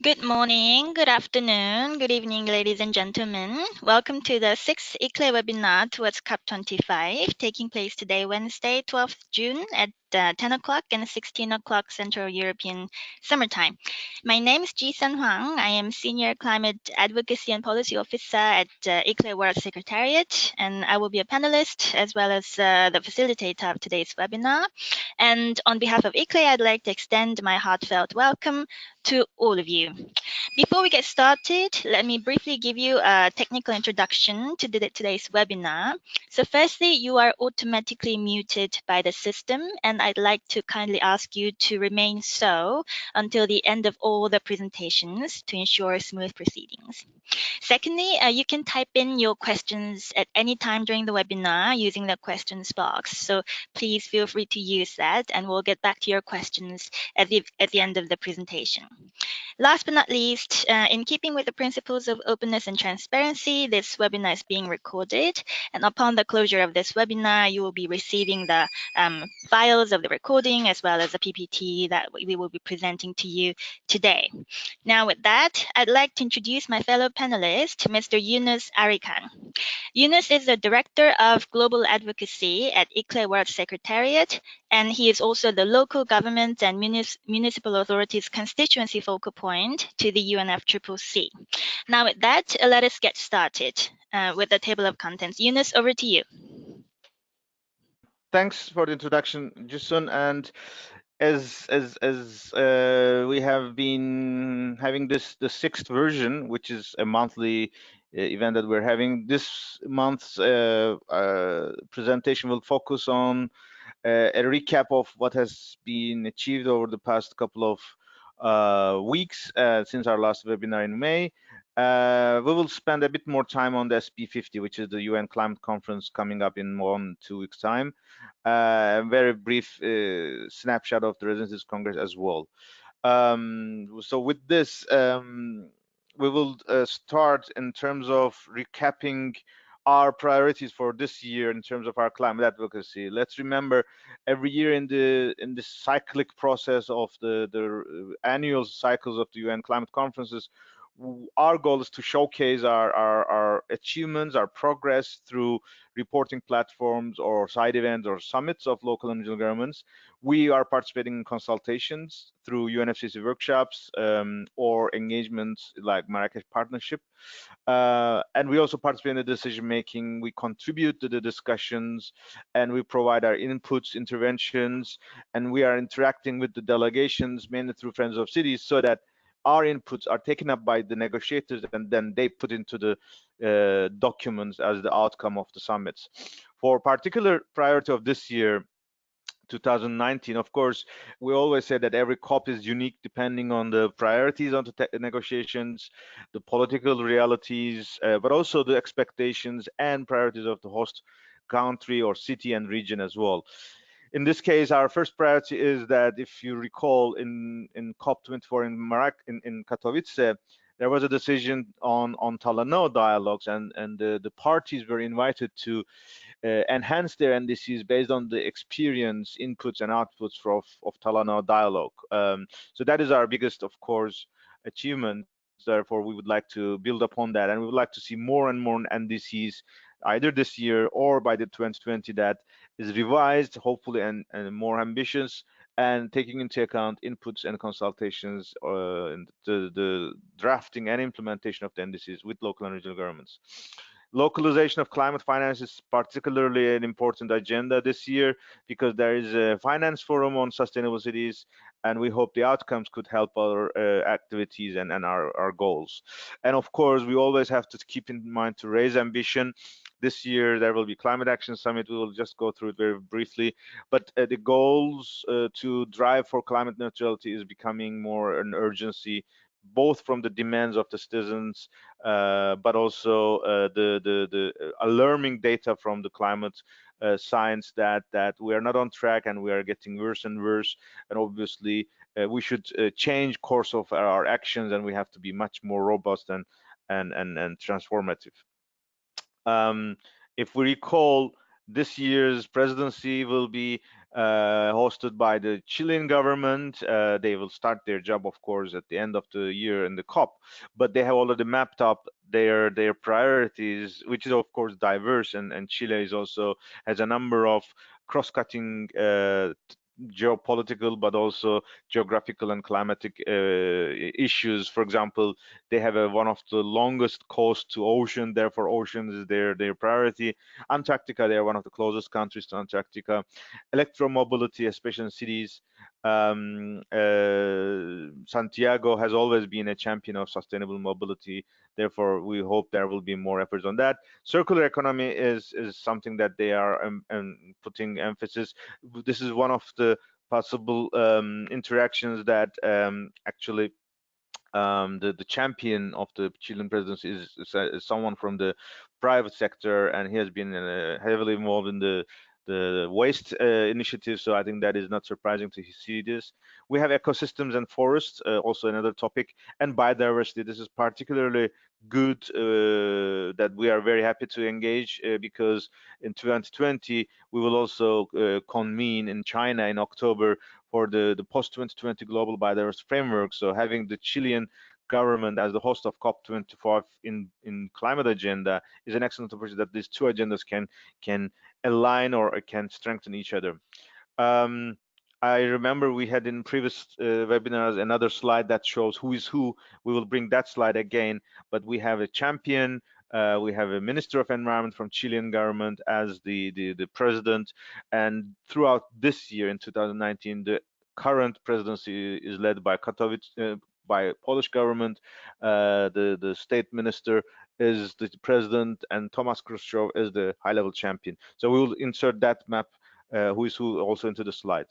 Good morning, good afternoon, good evening, ladies and gentlemen. Welcome to the 6th ICLEI webinar towards COP25, taking place today, Wednesday, 12th June at 10 o'clock and 16 o'clock Central European Summertime. My name is Ji-Sun Huang. I am Senior Climate Advocacy and Policy Officer at ICLEI World Secretariat, and I will be a panelist as well as the facilitator of today's webinar. And on behalf of ICLEI, I'd like to extend my heartfelt welcome to all of you. Before we get started, let me briefly give you a technical introduction to today's webinar. So firstly, you are automatically muted by the system, and I'd like to kindly ask you to remain so until the end of all the presentations to ensure smooth proceedings. Secondly, you can type in your questions at any time during the webinar using the questions box. So please feel free to use that, and we'll get back to your questions at the end of the presentation. Last but not least, in keeping with the principles of openness and transparency, this webinar is being recorded. And upon the closure of this webinar, you will be receiving the files of the recording as well as the PPT that we will be presenting to you today. Now with that, I'd like to introduce my fellow panelist, Mr. Yunus Arikan. Yunus is the Director of Global Advocacy at ICLEI World Secretariat, and he is also the local government and municipal authorities constituency focal point to the UNFCCC. Now with that, let us get started with the table of contents. Yunus, over to you. Thanks for the introduction, Jisun. And as we have been having the 6th version, which is a monthly event that we're having, this month's presentation will focus on a recap of what has been achieved over the past couple of weeks since our last webinar in May. We will spend a bit more time on the SP50, which is the UN Climate Conference coming up in 1-2 weeks' time. A very brief snapshot of the Residencies Congress as well. So with this, we will start in terms of recapping our priorities for this year in terms of our climate advocacy. Let's remember, every year in the cyclic process of the annual cycles of the UN climate conferences, our goal is to showcase our achievements, our progress through reporting platforms or side events or summits of local and regional governments. We are participating in consultations through UNFCCC workshops or engagements like Marrakesh Partnership. And we also participate in the decision making. We contribute to the discussions and we provide our inputs, interventions, and we are interacting with the delegations mainly through Friends of Cities so that our inputs are taken up by the negotiators and then they put into the documents as the outcome of the summits. For particular priority of this year, 2019, of course, we always say that every COP is unique depending on the priorities on the negotiations, the political realities, but also the expectations and priorities of the host country or city and region as well. In this case, our first priority is that, if you recall, in COP24 in Katowice, there was a decision on Talanoa dialogues, and the parties were invited to enhance their NDCs based on the experience, inputs, and outputs of Talanoa dialogue. So that is our biggest, of course, achievement. Therefore, we would like to build upon that, and we would like to see more and more NDCs either this year or by the 2020 that is revised, hopefully, and more ambitious, and taking into account inputs and consultations, the drafting and implementation of the NDCs with local and regional governments. Localization of climate finance is particularly an important agenda this year because there is a finance forum on sustainable cities, and we hope the outcomes could help our activities and our goals. And of course, we always have to keep in mind to raise ambition. This year, there will be Climate Action Summit. We will just go through it very briefly. But the goals to drive for climate neutrality is becoming more an urgency, both from the demands of the citizens, but also the alarming data from the climate science that we are not on track and we are getting worse and worse. And obviously, we should change course of our actions, and we have to be much more robust and transformative. If we recall, this year's presidency will be hosted by the Chilean government. They will start their job, of course, at the end of the year in the COP, but they have already mapped up their priorities, which is of course diverse, and Chile is also has a number of cross-cutting geopolitical but also geographical and climatic issues. For example, they have one of the longest coast to ocean, therefore ocean is their priority. Antarctica, they are one of the closest countries to Antarctica. Electromobility, especially in cities. Santiago has always been a champion of sustainable mobility, therefore we hope there will be more efforts on that. Circular economy is something that they are putting emphasis. This is one of the possible interactions that actually the champion of the Chilean presidency is someone from the private sector, and he has been heavily involved in the waste initiative. So I think that is not surprising to see this. We have ecosystems and forests, also another topic, and biodiversity. This is particularly good that we are very happy to engage because in 2020 we will also convene in China in October for the post 2020 global biodiversity framework. So having the Chilean government as the host of COP25 in climate agenda is an excellent opportunity that these two agendas can align or can strengthen each other. I remember we had in previous webinars another slide that shows who is who. We will bring that slide again, but we have a champion. We have a Minister of Environment from Chilean government as the president, and throughout this year in 2019, the current presidency is led by Katowice, by Polish government. The state minister is the president, and Tomasz Khrushchev is the high-level champion. So we will insert that map, who is who, also into the slide.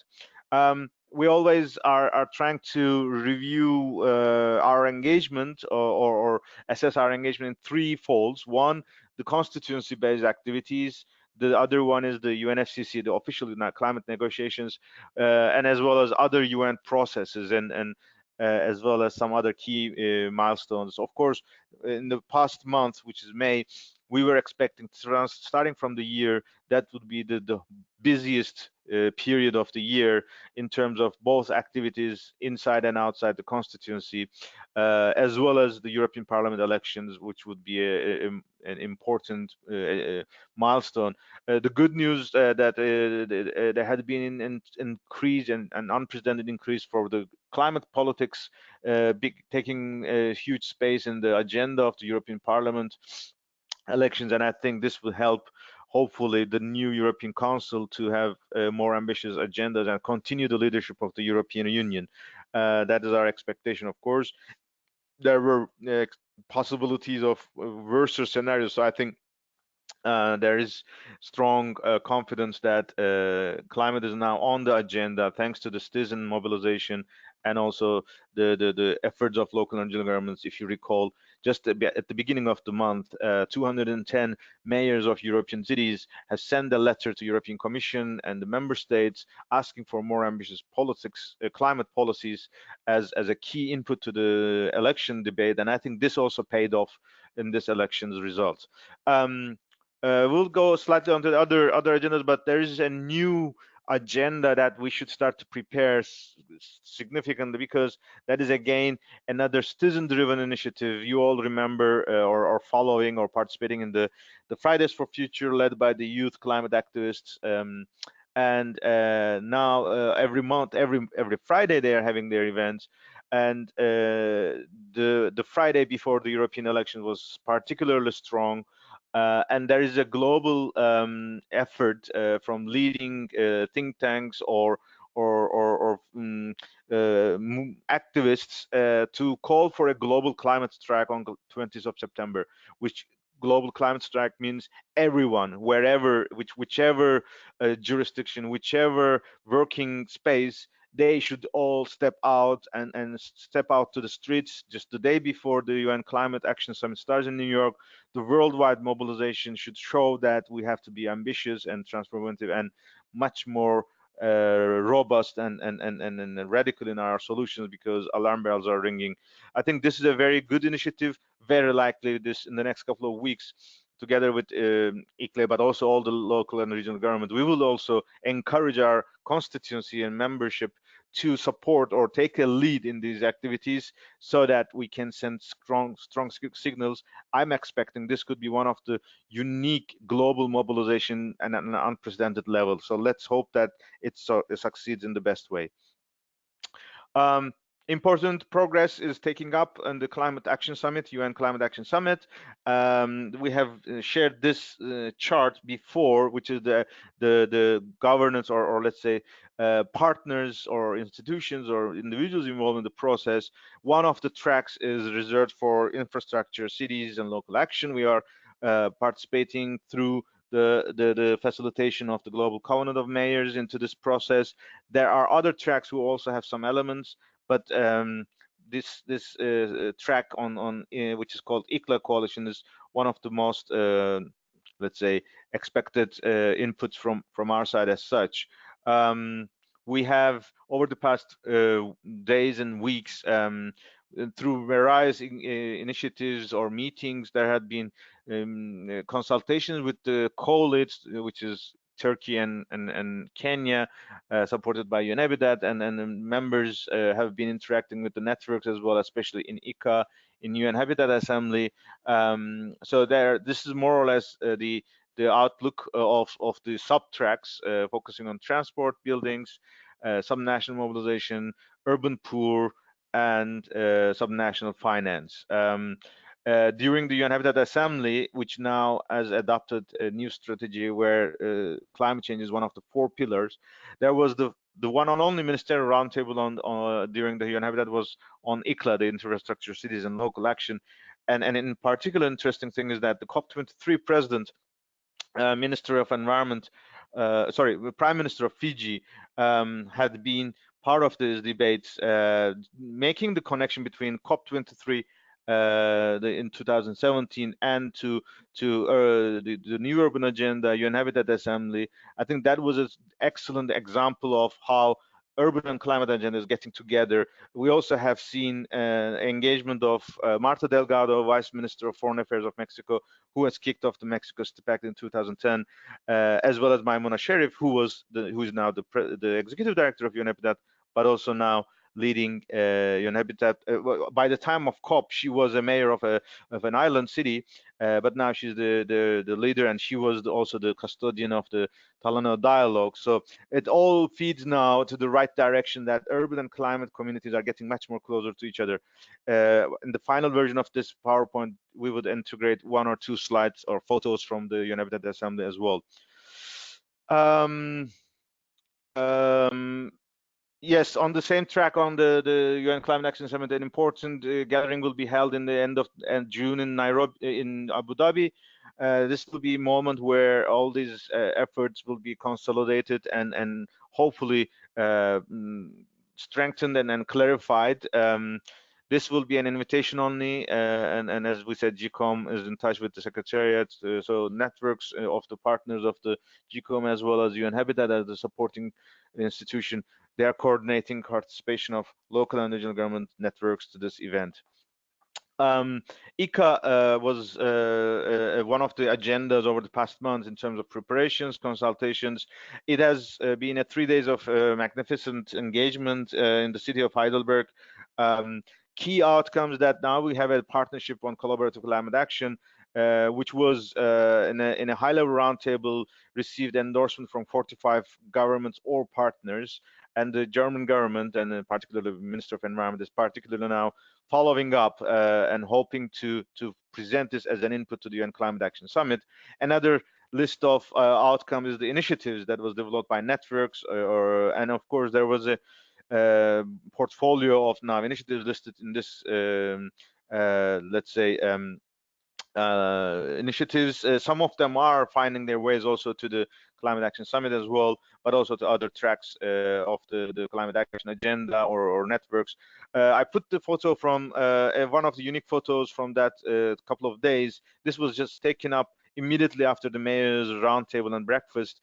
We always are trying to review our engagement or assess our engagement in three folds. One, the constituency-based activities. The other one is the UNFCCC, the official climate negotiations, and as well as other UN processes and as well as some other key milestones. Of course, in the past month, which is May, we were expecting, starting from the year, that would be the busiest period of the year in terms of both activities inside and outside the constituency, as well as the European Parliament elections, which would be an important milestone. The good news that there had been an increase and an unprecedented increase for the climate politics, taking a huge space in the agenda of the European Parliament elections, and I think this will help hopefully the new European Council to have more ambitious agendas and continue the leadership of the European Union. That is our expectation, of course. There were possibilities of worse scenarios, so I think there is strong confidence that climate is now on the agenda thanks to the citizen mobilization and also the efforts of local and regional governments. If you recall, just at the beginning of the month, 210 mayors of European cities have sent a letter to European Commission and the member states asking for more ambitious politics, climate policies as a key input to the election debate. And I think this also paid off in this election's results. We'll go slightly on to the other agendas, but there is a new agenda that we should start to prepare significantly, because that is again another citizen-driven initiative. You all remember or following or participating in the Fridays for Future led by the youth climate activists. And now every month, every Friday, they are having their events. And the Friday before the European election was particularly strong. And there is a global effort from leading think tanks or activists to call for a global climate strike on 20th of September, which global climate strike means everyone, wherever, whichever jurisdiction, whichever working space, they should all step out and step out to the streets. Just the day before the UN Climate Action Summit starts in New York, the worldwide mobilization should show that we have to be ambitious and transformative and much more robust and radical in our solutions, because alarm bells are ringing. I think this is a very good initiative. Very likely this in the next couple of weeks together with ICLEI, but also all the local and regional government, we will also encourage our constituency and membership to support or take a lead in these activities so that we can send strong signals. I'm expecting this could be one of the unique global mobilization and at an unprecedented level. So let's hope that it succeeds in the best way. Important progress is taking up on the Climate Action Summit, UN Climate Action Summit. We have shared this chart before, which is the governance or let's say partners or institutions or individuals involved in the process. One of the tracks is reserved for infrastructure, cities, and local action. We are participating through the facilitation of the Global Covenant of Mayors into this process. There are other tracks who also have some elements, but this track on which is called ICLEI Coalition is one of the most let's say expected inputs from our side as such. We have over the past days and weeks through various initiatives or meetings, there had been consultations with the co-leads, which is Turkey and Kenya, supported by UNEBITAT, and members have been interacting with the networks as well, especially in ICA, in UN Habitat Assembly. So this is more or less the outlook of the sub-tracks, focusing on transport, buildings, subnational mobilization, urban poor, and subnational finance. During the UN Habitat Assembly, which now has adopted a new strategy where climate change is one of the 4 pillars, there was the one and only ministerial roundtable on during the UN Habitat was on ICLEI, the infrastructure, cities, and local action. And in particular, interesting thing is that the COP23 president, Minister of Environment, Prime Minister of Fiji, had been part of these debates, making the connection between COP23 in 2017 and to the new urban agenda, UN Habitat Assembly. I think that was an excellent example of how urban and climate agenda is getting together. We also have seen engagement of Marta Delgado, Vice Minister of Foreign Affairs of Mexico, who has kicked off the Mexico Pact in 2010, as well as Maimuna Sherif, who is now the executive director of UN Habitat, but also now leading UN Habitat. By the time of COP, she was a mayor of an island city, but now she's the leader, and she was also the custodian of the Talano dialogue. So it all feeds now to the right direction, that urban and climate communities are getting much more closer to each other. In the final version of this PowerPoint, we would integrate 1 or 2 slides or photos from the UN Habitat Assembly as well. Yes, on the same track on the UN Climate Action Summit, an important gathering will be held in the end of June in Nairobi, in Abu Dhabi. This will be a moment where all these efforts will be consolidated and hopefully strengthened and clarified. This will be an invitation only, and as we said, GCOM is in touch with the Secretariat, so networks of the partners of the GCOM as well as UN Habitat as the supporting institution, they are coordinating participation of local and regional government networks to this event. ICA was one of the agendas over the past months in terms of preparations, consultations. It has been a 3 days of magnificent engagement in the city of Heidelberg. Key outcomes that now we have a partnership on collaborative climate action, which was in a high-level roundtable, received endorsement from 45 governments or partners, and the German government, and particularly the Minister of Environment, is particularly now following up and hoping to present this as an input to the UN Climate Action Summit. Another list of outcomes is the initiatives that was developed by networks, and of course there was a portfolio of now initiatives listed in this, let's say, initiatives. Some of them are finding their ways also to the Climate Action Summit as well, but also to other tracks of the climate action agenda or networks. I put the photo from one of the unique photos from that couple of days. This was just taken up immediately after the mayor's roundtable and breakfast.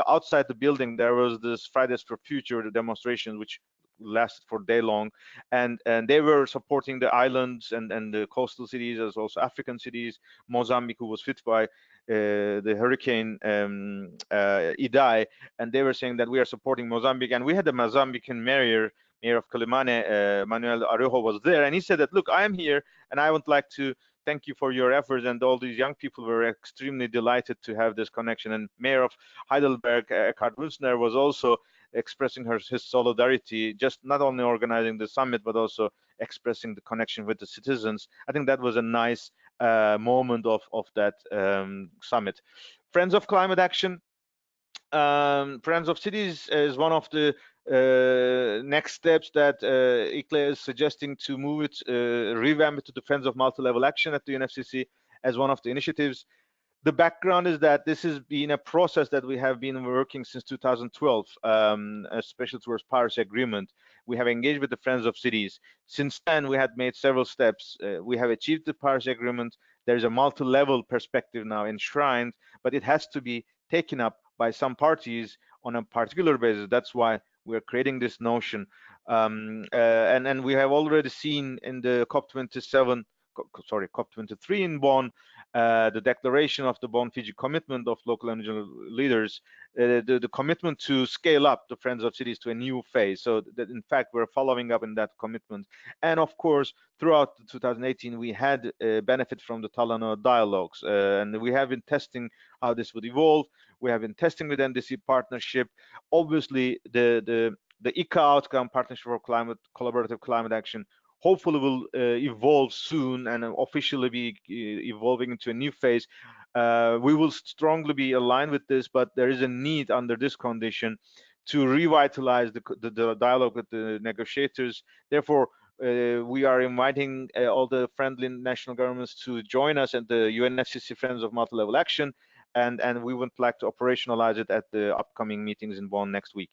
Outside the building, there was this Fridays for Future demonstration, which lasted for day long, and they were supporting the islands and the coastal cities, as also African cities. Mozambique, who was hit by the hurricane Idai, and they were saying that we are supporting Mozambique. And we had the Mozambican mayor of Quelimane, Manuel Arojo, was there, and he said that, look, I am here, and I would like to thank you for your efforts. And all these young people were extremely delighted to have this connection. And Mayor of Heidelberg, Eckhard Wünsner, was also expressing his solidarity, just not only organizing the summit, but also expressing the connection with the citizens. I think that was a nice moment of that summit. Friends of Climate Action, Friends of Cities is one of the next steps that ICLEI is suggesting to move it, revamp it to the Friends of Multi-Level Action at the UNFCCC as one of the initiatives. The background is that this has been a process that we have been working since 2012, especially towards Paris Agreement. We have engaged with the Friends of Cities. Since then, we had made several steps. We have achieved the Paris Agreement. There's a multi-level perspective now enshrined, but it has to be taken up by some parties on a particular basis. That's why we're creating this notion. And we have already seen in the COP27, sorry, COP23 in Bonn, the declaration of the Bonn Fiji commitment of local and regional leaders, the commitment to scale up the Friends of Cities to a new phase. So that in fact, we're following up in that commitment. And of course, throughout 2018, we had benefit from the Talanoa dialogues, and we have been testing how this would evolve. We have been testing with NDC partnership. Obviously, the ICA outcome, Partnership for Climate, Collaborative Climate Action, hopefully will evolve soon and officially be evolving into a new phase. We will strongly be aligned with this, but there is a need under this condition to revitalize the dialogue with the negotiators. Therefore, we are inviting all the friendly national governments to join us at the UNFCCC Friends of Multi-Level Action, and we would like to operationalize it at the upcoming meetings in Bonn next week.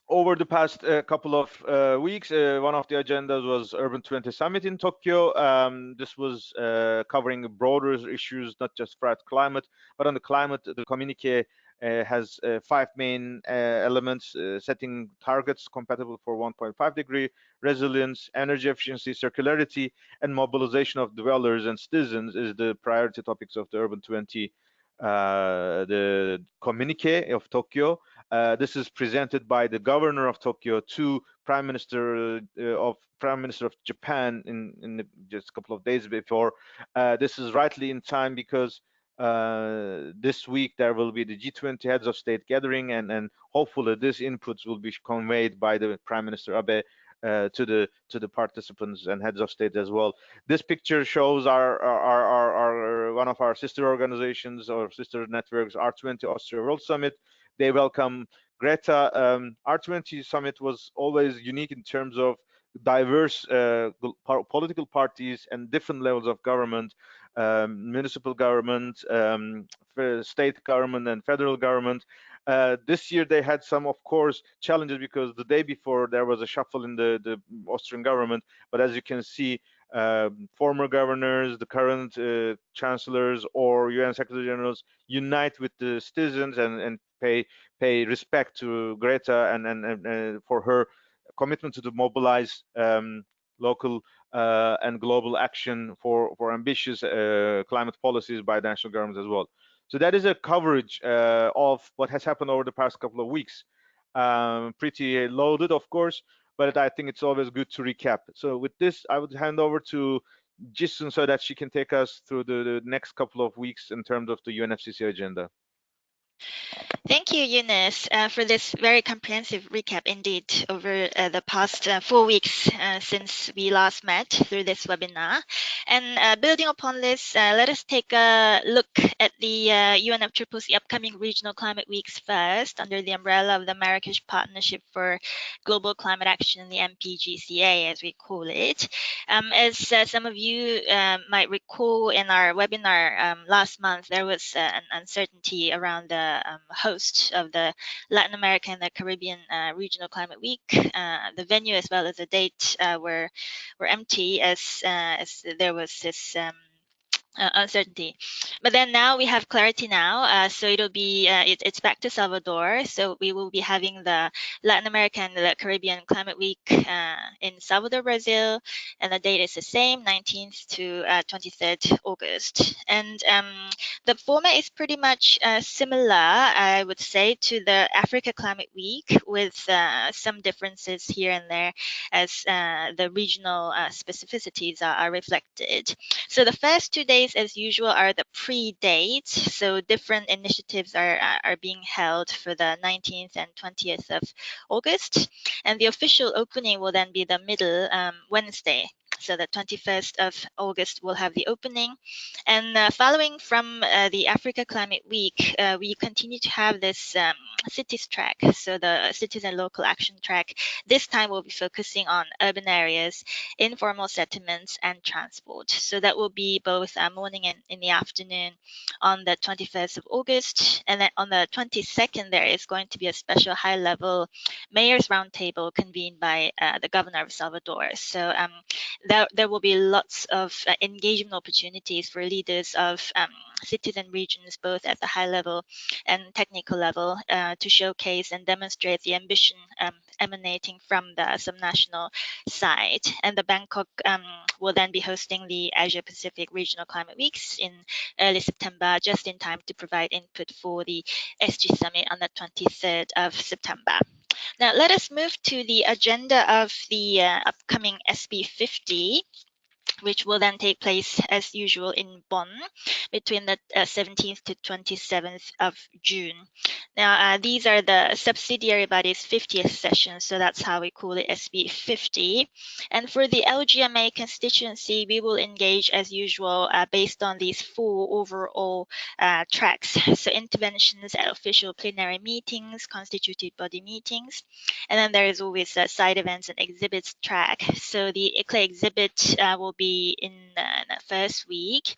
Over the past couple of weeks, one of the agendas was Urban 20 Summit in Tokyo. This was covering broader issues, not just for climate, but on the climate, the communique has 5 main elements: setting targets compatible for 1.5 degree, resilience, energy efficiency, circularity, and mobilization of dwellers and citizens is the priority topics of the Urban 20, the communique of Tokyo. This is presented by the governor of Tokyo to Prime Minister of Japan in just a couple of days before. This is rightly in time because this week there will be the G20 heads of state gathering, and hopefully this inputs will be conveyed by the Prime Minister Abe to the participants and heads of state as well. This picture shows our one of our sister organizations or sister networks, R20 Austria World Summit. They welcome Greta. R20 Summit was always unique in terms of diverse political parties and different levels of government, municipal government, state government, and federal government. This year they had some, of course, challenges because the day before there was a shuffle in the Austrian government. But as you can see, former governors, the current chancellors, or UN Secretary Generals unite with the citizens and pay respect to Greta and for her commitment to mobilize local and global action for ambitious climate policies by the national governments as well. So that is a coverage of what has happened over the past couple of weeks. Pretty loaded, of course, but I think it's always good to recap. So with this, I would hand over to Jisun so that she can take us through the next couple of weeks in terms of the UNFCCC agenda. Thank you, Eunice, for this very comprehensive recap indeed over the past 4 weeks since we last met through this webinar. And building upon this, let us take a look at the UNFCCC upcoming regional climate weeks first under the umbrella of the Marrakesh Partnership for Global Climate Action, the MPGCA, as we call it. As some of you might recall in our webinar last month, there was an uncertainty around the host of the Latin America and the Caribbean Regional Climate Week. The venue as well as the date were empty as there was this uncertainty. But then now we have clarity now. So it'll be it's back to Salvador. So we will be having the Latin American, the Caribbean Climate Week in Salvador, Brazil, and the date is the same, 19th to 23rd August. And the format is pretty much similar, I would say, to the Africa Climate Week, with some differences here and there as the regional specificities are reflected. So the first 2 days, as usual, are the pre-dates. So different initiatives are being held for the 19th and 20th of August. And the official opening will then be the middle Wednesday. So the 21st of August will have the opening. And following from the Africa Climate Week, we continue to have this cities track. So the cities and local action track. This time we'll be focusing on urban areas, informal settlements, and transport. So that will be both morning and in the afternoon on the 21st of August. And then on the 22nd, there is going to be a special high-level mayor's roundtable convened by the governor of Salvador. So there will be lots of engagement opportunities for leaders of cities and regions, both at the high level and technical level, to showcase and demonstrate the ambition emanating from the subnational side. And the Bangkok will then be hosting the Asia Pacific Regional Climate Weeks in early September, just in time to provide input for the SG Summit on the 23rd of September. Now, let us move to the agenda of the upcoming SB50, which will then take place as usual in Bonn between the 17th to 27th of June. Now, these are the subsidiary bodies' 50th session, so that's how we call it SB50. And for the LGMA constituency, we will engage as usual based on these 4 overall tracks. So interventions at official plenary meetings, constituted body meetings, and then there is always side events and exhibits track. So the ICLEI exhibit will be in the first week.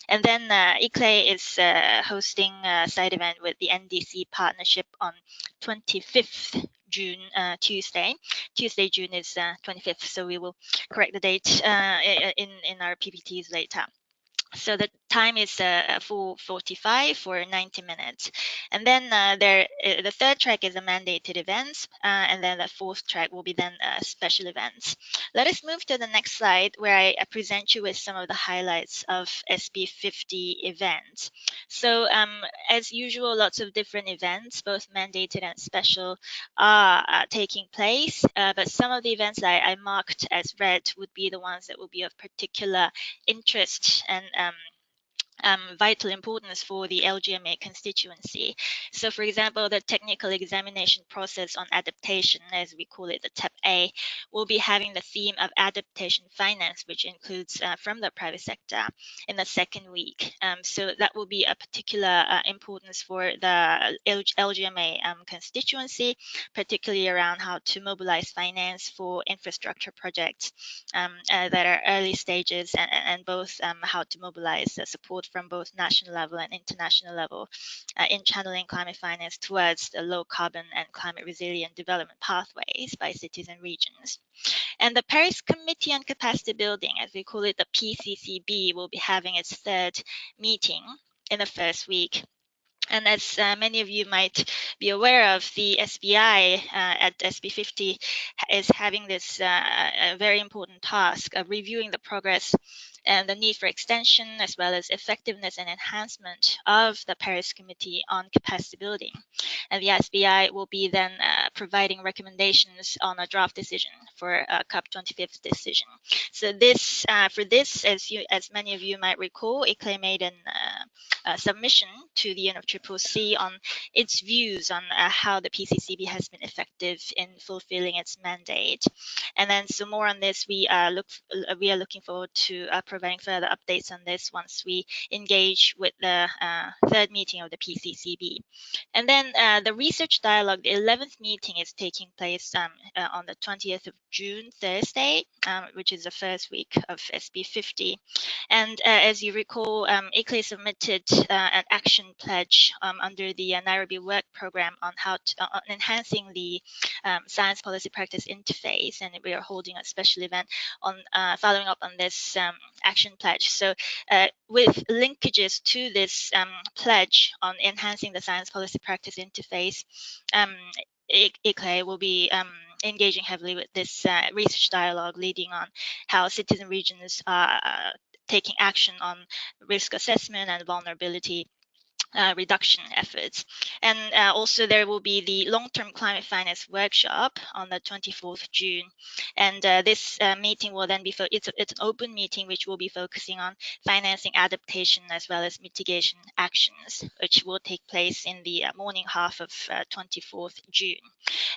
And then ICLEI is hosting a side event with the NDC partnership on 25th June, Tuesday. Tuesday, June is 25th, so we will correct the date in our PPTs later. So the time is 4:45 for 90 minutes. And then the third track is the mandated events, and then the fourth track will be then special events. Let us move to the next slide, where I present you with some of the highlights of SB50 events. So as usual, lots of different events, both mandated and special, are taking place, but some of the events I marked as red would be the ones that will be of particular interest and vital importance for the LGMA constituency. So, for example, the technical examination process on adaptation, as we call it, the TEP-A, will be having the theme of adaptation finance, which includes from the private sector in the second week. So that will be a particular importance for the LGMA constituency, particularly around how to mobilize finance for infrastructure projects that are early stages, and both how to mobilize support from both national level and international level in channeling climate finance towards the low carbon and climate resilient development pathways by cities and regions. And the Paris Committee on Capacity Building, as we call it, the PCCB, will be having its third meeting in the first week. And as many of you might be aware of, the SBI at SB50 is having this very important task of reviewing the progress and the need for extension, as well as effectiveness and enhancement of the Paris Committee on Capacity Building. And the SBI will be then providing recommendations on a draft decision for a COP25 decision. So this, for this, as many of you might recall, ICLEI made a submission to the UNFCCC on its views on how the PCCB has been effective in fulfilling its mandate. And then some more on this, we are looking forward to providing further updates on this once we engage with the third meeting of the PCCB. And then the research dialogue, the 11th meeting, is taking place on the 20th of June, Thursday, which is the first week of SB50. And as you recall, ICLEI submitted an action action pledge under the Nairobi Work Program on how to, on enhancing the science policy practice interface, and we are holding a special event on following up on this action pledge. So with linkages to this pledge on enhancing the science policy practice interface, ICLEI will be engaging heavily with this research dialogue, leading on how citizen regions are taking action on risk assessment and vulnerability reduction efforts. And also there will be the long-term climate finance workshop on the 24th June. And this meeting will then be, it's an open meeting which will be focusing on financing adaptation as well as mitigation actions, which will take place in the morning half of 24th June.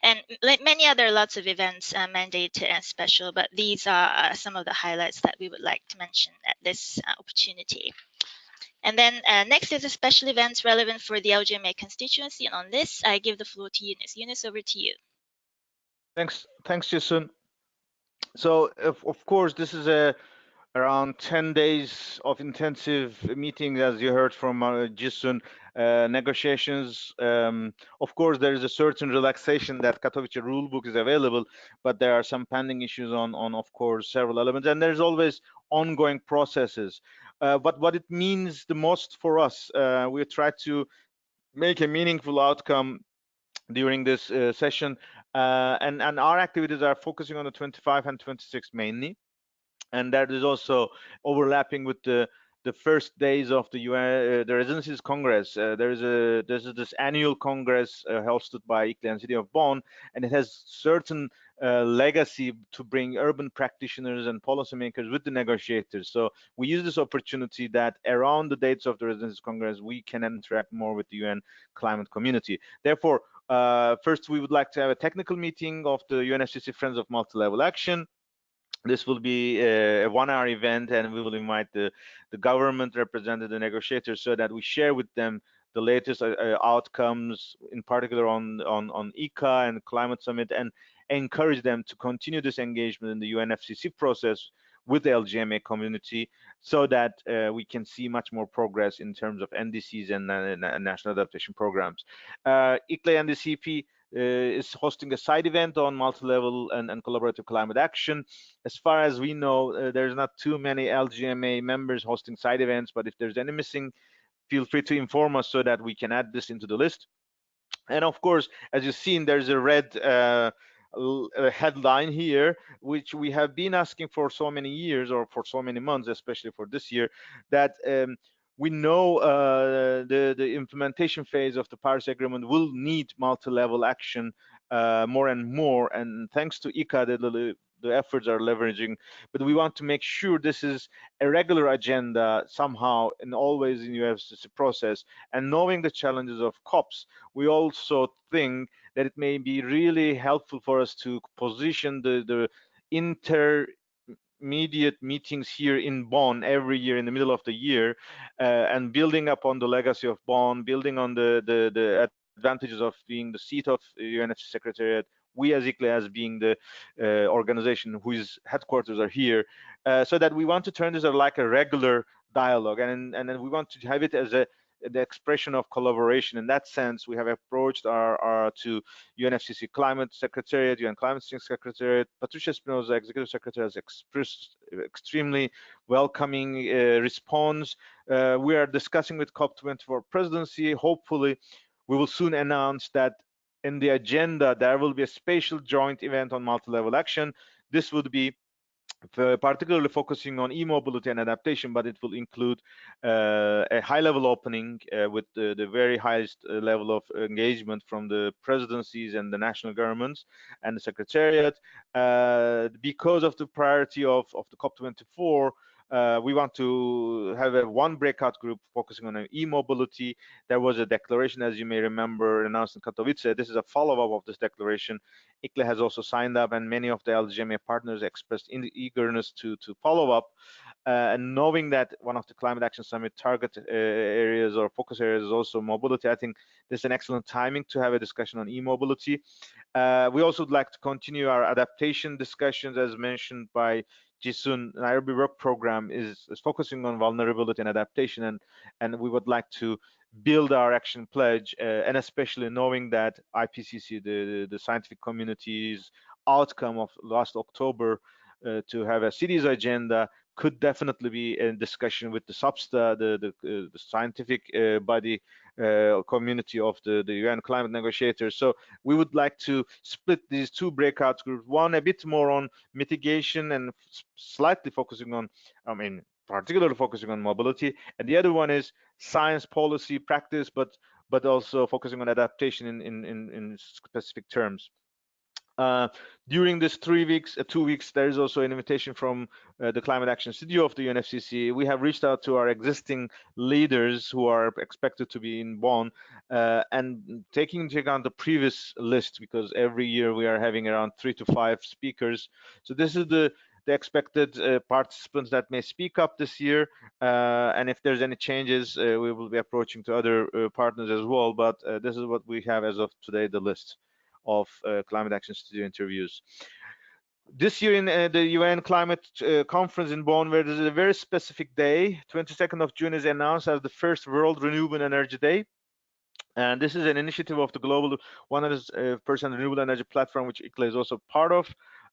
And like many other lots of events mandated and special, but these are some of the highlights that we would like to mention at this opportunity. And then next is the special events relevant for the LGMA constituency. And on this, I give the floor to Yunus. Yunus, over to you. Thanks, Jason. So, of course, this is around 10 days of intensive meetings, as you heard from Jason, negotiations. Of course, there is a certain relaxation that Katowice rulebook is available, but there are some pending issues on of course, several elements, and there's always ongoing processes. But what it means the most for us, we try to make a meaningful outcome during this session, and our activities are focusing on the 25 and 26 mainly, and that is also overlapping with the first days of the UN, the Residencies Congress. There's this annual congress hosted by ICLEI and City of Bonn, and it has certain legacy to bring urban practitioners and policymakers with the negotiators. So we use this opportunity that around the dates of the Residencies Congress, we can interact more with the UN climate community. Therefore, first, we would like to have a technical meeting of the UNFCCC Friends of Multi-Level Action. This will be a 1-hour event, and we will invite the government representative, the negotiators, so that we share with them the latest outcomes, in particular on ICA and Climate Summit, and encourage them to continue this engagement in the UNFCCC process with the LGMA community, so that we can see much more progress in terms of NDCs and national adaptation programs. ICLEI and the CP is hosting a side event on multi-level and collaborative climate action. As far as we know, there's not too many LGMA members hosting side events, but if there's any missing, feel free to inform us so that we can add this into the list. And of course, as you've seen, there's a red headline here, which we have been asking for so many years, or for so many months, especially for this year, that we know the implementation phase of the Paris Agreement will need multi-level action more and more. And thanks to ICA, the efforts are leveraging, but we want to make sure this is a regular agenda somehow and always in UFCCC process. And knowing the challenges of COPs, we also think that it may be really helpful for us to position the intermediate meetings here in Bonn every year in the middle of the year, and building upon the legacy of Bonn, building on the advantages of being the seat of UNFCCC Secretariat, we as ICLEI as being the organization whose headquarters are here, so that we want to turn this like a regular dialogue, and then we want to have it as the expression of collaboration. In that sense, we have approached our to UNFCCC Climate Secretariat, UN Climate Change Secretariat. Patricia Spinoza, Executive Secretary, has expressed extremely welcoming response. We are discussing with COP24 presidency. Hopefully, we will soon announce that in the agenda there will be a special joint event on multi-level action. This would be particularly focusing on e-mobility and adaptation, but it will include a high-level opening with the very highest level of engagement from the presidencies and the national governments and the secretariat. Because of the priority of the COP24, we want to have one breakout group focusing on e-mobility. There was a declaration, as you may remember, announced in Katowice. This is a follow-up of this declaration. ICLEI has also signed up, and many of the LGMA partners expressed eagerness to follow up. And knowing that one of the Climate Action Summit target areas or focus areas is also mobility, I think this is an excellent timing to have a discussion on e-mobility. We also would like to continue our adaptation discussions, as mentioned by Jisun. Nairobi Work Program is focusing on vulnerability and adaptation, and we would like to build our action pledge, and especially knowing that IPCC, the scientific community's outcome of last October to have a cities agenda could definitely be in discussion with the SUBSTA, the scientific body community of the UN climate negotiators. So we would like to split these two breakout groups, one a bit more on mitigation and slightly focusing on, particularly focusing on mobility, and the other one is science, policy, practice, but also focusing on adaptation in specific terms. During this 3 weeks, 2 weeks, there is also an invitation from the Climate Action Studio of the UNFCCC. We have reached out to our existing leaders who are expected to be in Bonn, and taking into account the previous list, because every year we are having around 3 to 5 speakers. So this is the expected participants that may speak up this year, and if there's any changes, we will be approaching to other partners as well. But this is what we have as of today, the list of Climate Action Studio interviews. This year in the UN Climate Conference in Bonn, where there's a very specific day, 22nd of June is announced as the first World Renewable Energy Day. And this is an initiative of the Global 100% Renewable Energy Platform, which ICLEI is also part of.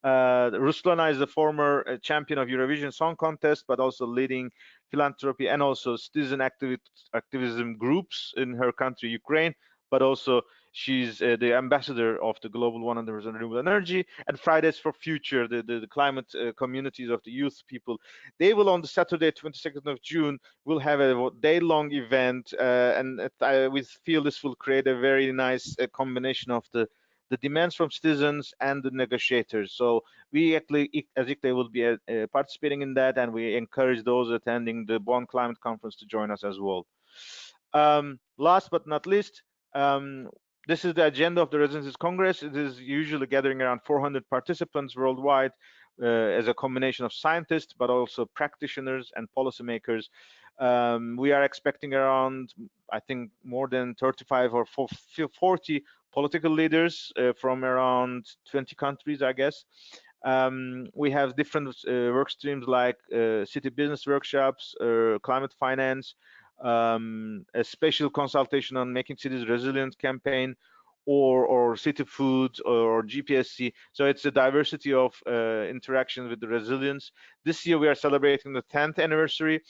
Ruslana is the former champion of Eurovision Song Contest, but also leading philanthropy and also citizen activism groups in her country, Ukraine, but also she's the ambassador of the Global 100% Renewable Energy. And Fridays for Future, the climate communities of the youth people, they will on the Saturday, 22nd of June, will have a day-long event, and we feel this will create a very nice combination of the demands from citizens and the negotiators. So we actually, as ICLEI, will be participating in that, and we encourage those attending the Bonn Climate Conference to join us as well. Last but not least, this is the agenda of the Residencies Congress. It is usually gathering around 400 participants worldwide as a combination of scientists, but also practitioners and policymakers. We are expecting around, I think, more than 35 or 40 political leaders from around 20 countries, I guess. We have different work streams like city business workshops, climate finance, a special consultation on making cities resilient campaign, or city food or GPSC. So it's a diversity of interaction with the resilience. This year we are celebrating the 10th anniversary,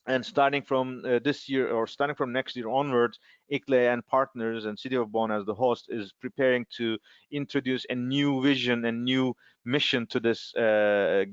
and starting from this year, or starting from next year onwards, ICLEI and partners and City of Bonn as the host is preparing to introduce a new vision and new mission to this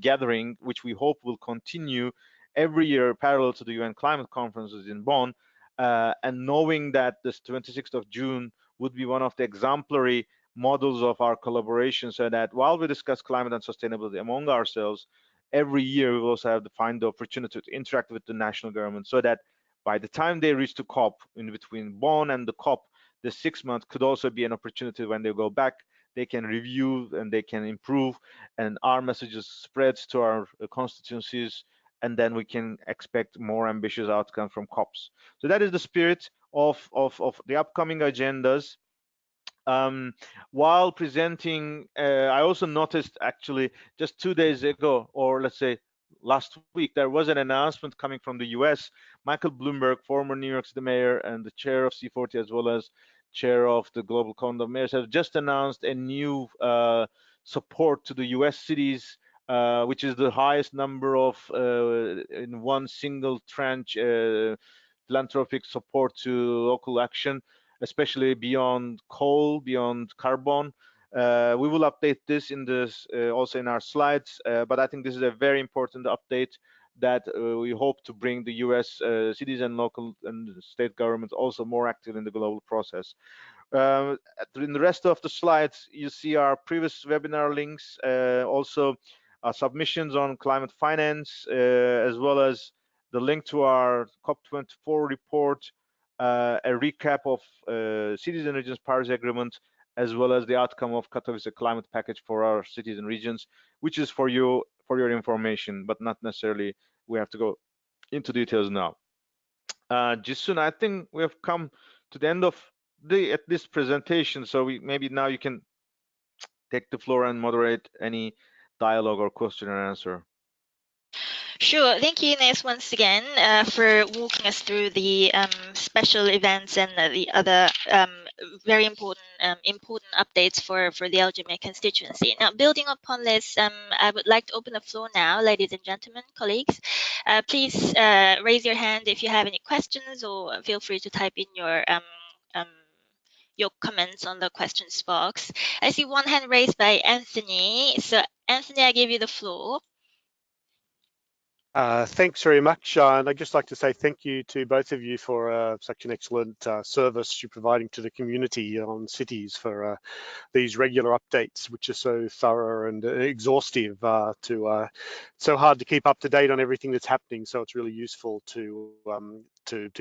gathering, which we hope will continue every year parallel to the UN climate conferences in Bonn. And knowing that this 26th of June would be one of the exemplary models of our collaboration, so that while we discuss climate and sustainability among ourselves, every year we will also have to find the opportunity to interact with the national government, so that by the time they reach the COP, in between Bonn and the COP, the 6 months could also be an opportunity when they go back, they can review and they can improve, and our messages spreads to our constituencies, and then we can expect more ambitious outcome from COPs. So that is the spirit of the upcoming agendas. While presenting, I also noticed actually just 2 days ago, or let's say last week, there was an announcement coming from the US. Michael Bloomberg, former New York City mayor and the chair of C40, as well as chair of the Global Council of Mayors, have just announced a new support to the US cities, which is the highest number of in one single tranche philanthropic support to local action, especially beyond coal, beyond carbon. We will update this in this also in our slides, but I think this is a very important update that we hope to bring the US cities and local and state governments also more active in the global process. In the rest of the slides, you see our previous webinar links, also submissions on climate finance, as well as the link to our COP24 report, a recap of cities and regions Paris Agreement, as well as the outcome of Katowice climate package for our cities and regions, which is for you, for your information, but not necessarily we have to go into details now. Jisun, I think we have come to the end of at this presentation, so maybe now you can take the floor and moderate any dialogue or question and answer. Sure. Thank you, Ines, once again for walking us through the special events and the other very important updates for the LGMA constituency. Now, building upon this, I would like to open the floor now, ladies and gentlemen, colleagues. Please raise your hand if you have any questions, or feel free to type in your comments on the questions box. I see one hand raised by Anthony. So, Anthony, I give you the floor. Thanks very much, and I'd just like to say thank you to both of you for such an excellent service you're providing to the community on cities for these regular updates, which are so thorough and exhaustive. So hard to keep up to date on everything that's happening, so it's really useful to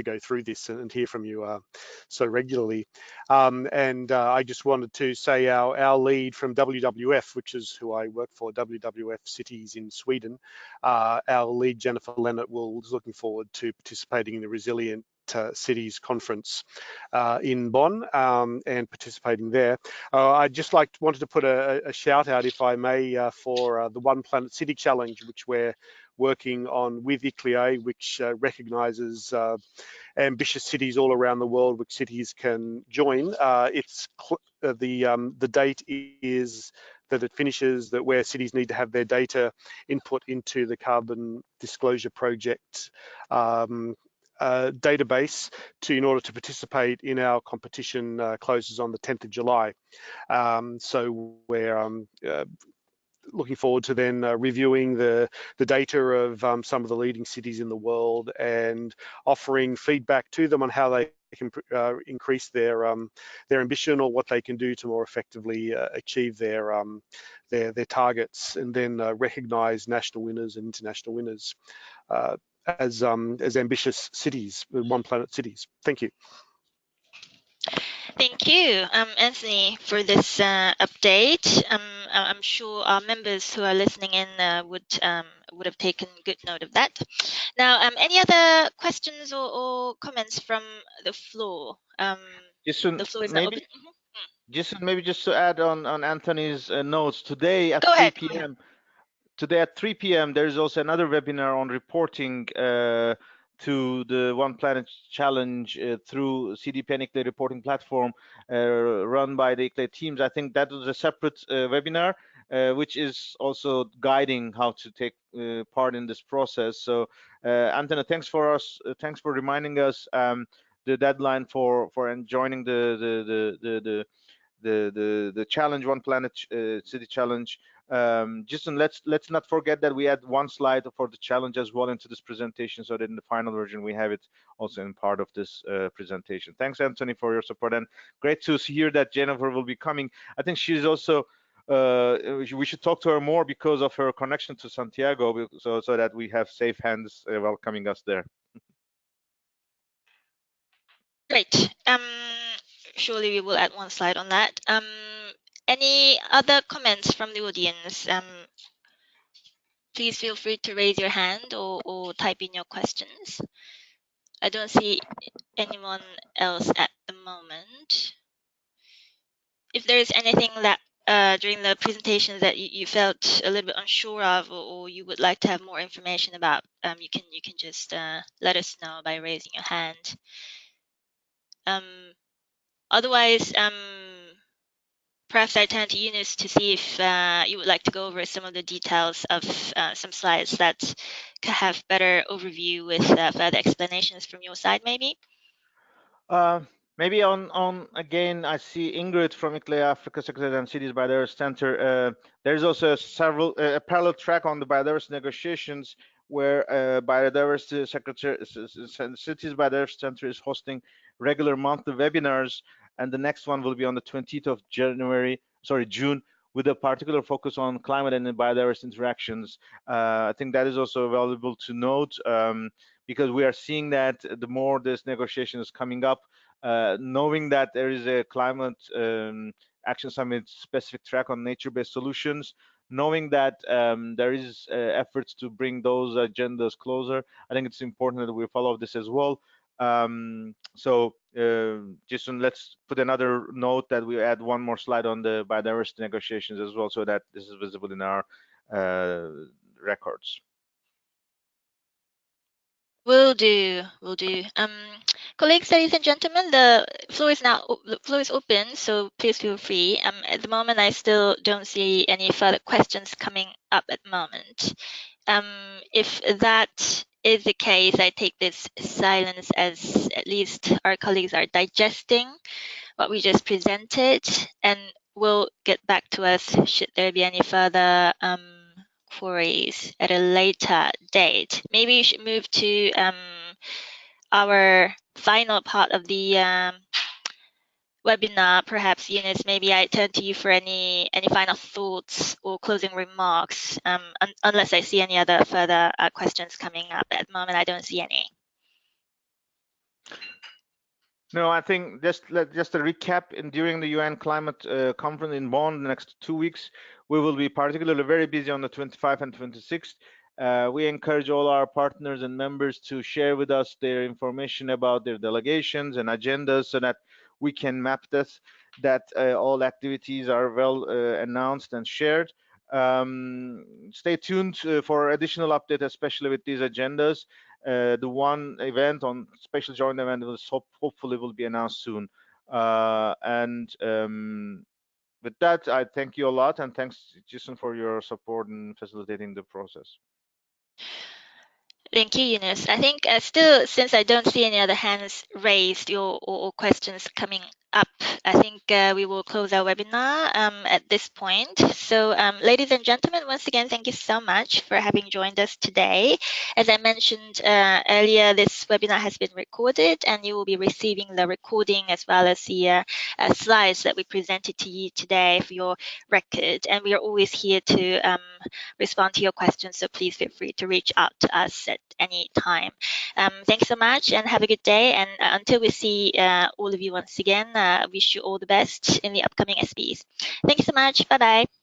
go through this and hear from you so regularly. I just wanted to say our lead from WWF, which is who I work for, WWF Cities in Sweden, our lead Jennifer Leonard is looking forward to participating in the Resilient Cities Conference in Bonn and participating there. I just wanted to put a shout out, if I may, for the One Planet City Challenge, which we're working on with ICLEI, which recognises ambitious cities all around the world, which cities can join. The date is that it finishes that where cities need to have their data input into the Carbon Disclosure Project database in order to participate in our competition closes on the 10th of July. So we're looking forward to then reviewing the data of some of the leading cities in the world and offering feedback to them on how they can increase their ambition or what they can do to more effectively achieve their targets, and then recognise national winners and international winners as ambitious cities, One Planet cities. Thank you. Thank you, Anthony, for this update. I'm sure our members who are listening in would have taken good note of that. Now, any other questions or comments from the floor? The floor is now open. Maybe just to add on Anthony's notes, today at Go 3 ahead. p.m. Today at 3 p.m. there is also another webinar on reporting to the One Planet Challenge through CDP and ICLEI reporting platform run by the ICLEI teams. I think that was a separate webinar, which is also guiding how to take part in this process. So, Anthony, thanks for reminding us the deadline for joining the challenge, One Planet City Challenge. Jason, let's not forget that we add one slide for the challenge as well into this presentation, so that in the final version we have it also in part of this presentation. Thanks, Anthony, for your support, and great to hear that Jennifer will be coming. I think she's also we should talk to her more because of her connection to Santiago, so that we have safe hands welcoming us there. Great. Surely we will add one slide on that. Any other comments from the audience? Please feel free to raise your hand or type in your questions. I don't see anyone else at the moment. If there is anything that during the presentation that you felt a little bit unsure of, or you would like to have more information about, you can just let us know by raising your hand. Otherwise, perhaps I turn to Eunice to see if you would like to go over some of the details of some slides that can have better overview with further explanations from your side, maybe. Maybe on again, I see Ingrid from ICLEI Africa Secretariat and Cities Biodiversity Center. There's also a parallel track on the biodiversity negotiations where Biodiversity Secretary, Cities Biodiversity Center is hosting regular monthly webinars, and the next one will be on the 20th of June, with a particular focus on climate and biodiversity interactions. I think that is also valuable to note because we are seeing that the more this negotiation is coming up, knowing that there is a climate action summit specific track on nature-based solutions, knowing that there is efforts to bring those agendas closer, I think it's important that we follow this as well. Jason, let's put another note that we add one more slide on the biodiversity negotiations as well, so that this is visible in our records. Will do. Will do. Colleagues, ladies and gentlemen, the floor is open, so please feel free. At the moment, I still don't see any further questions coming up at the moment. If that is the case, I take this silence as at least our colleagues are digesting what we just presented and will get back to us should there be any further queries at a later date. Maybe we should move to our final part of the webinar. Perhaps, Eunice, maybe I turn to you for any final thoughts or closing remarks, unless I see any other further questions coming up. At the moment, I don't see any. No, I think just a recap. During the UN Climate Conference in Bonn the next 2 weeks, we will be particularly very busy on the 25th and 26th. We encourage all our partners and members to share with us their information about their delegations and agendas, so that we can map this, that all activities are well announced and shared. Stay tuned for additional update, especially with these agendas. The one event on special joint event hopefully will be announced soon. With that, I thank you a lot, and thanks, Jason, for your support in facilitating the process. Thank you, Eunice. I think still, since I don't see any other hands raised or questions coming up, I think we will close our webinar at this point. So ladies and gentlemen, once again, thank you so much for having joined us today. As I mentioned earlier, this webinar has been recorded, and you will be receiving the recording as well as the slides that we presented to you today for your record. And we are always here to respond to your questions, so please feel free to reach out to us at any time. Thanks so much, and have a good day. And until we see all of you once again, wish you all the best in the upcoming SBs. Thank you so much. Bye-bye.